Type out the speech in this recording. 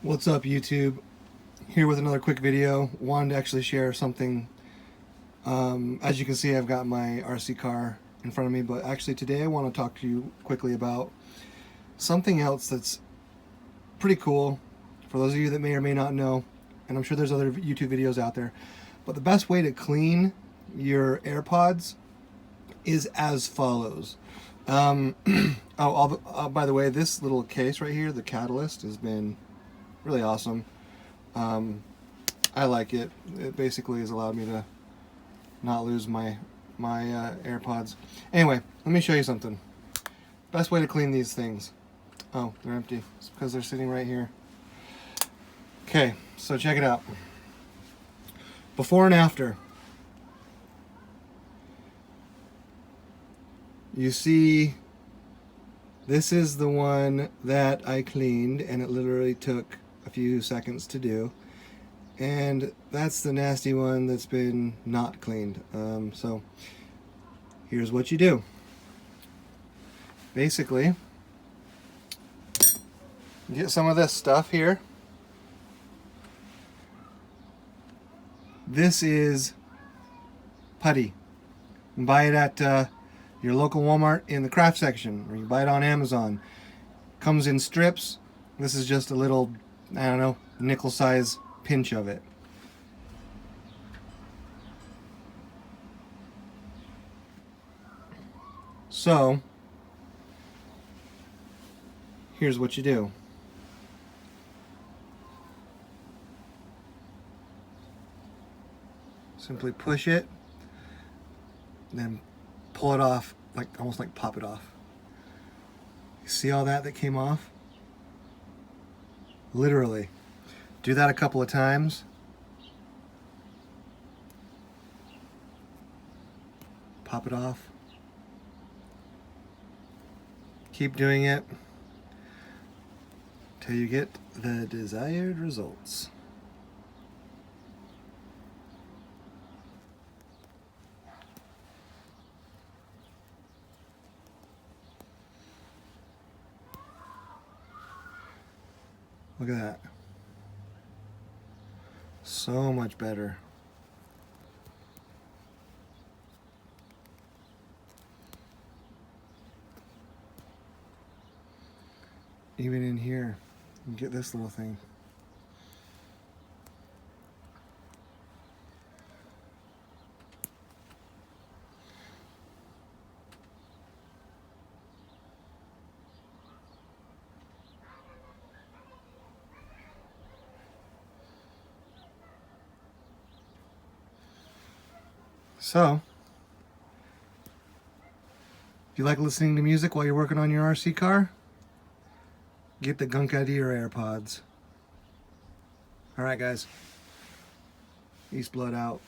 What's up, YouTube? Here with another quick video. Wanted to actually share something. As you can see, I've got my RC car in front of me, but actually today I want to talk to you quickly about something else that's pretty cool for those of you that may or may not know, and I'm sure there's other YouTube videos out there, but the best way to clean your AirPods is as follows. By the way, this little case right here, the Catalyst, has been really awesome. I like it. It basically has allowed me to not lose my AirPods. Anyway, let me show you something. Best way to clean these things. Oh, they're empty. It's because they're sitting right here. Okay, so check it out. Before and after. You see, this is the one that I cleaned, and it literally took a few seconds to do. And that's the nasty one that's been not cleaned. So here's what you do. Basically, get some of this stuff here. This is putty. You can buy it at your local Walmart in the craft section, or you buy it on Amazon. Comes in strips. This is just a little, I don't know, nickel size pinch of it. So here's what you do. Simply push it, then pull it off, like almost like pop it off. You see all that came off? Literally. Do that a couple of times. Pop it off. Keep doing it till you get the desired results. Look at that. So much better. Even in here, you get this little thing. So, if you like listening to music while you're working on your RC car, get the gunk out of your AirPods. Alright guys, East Blood out.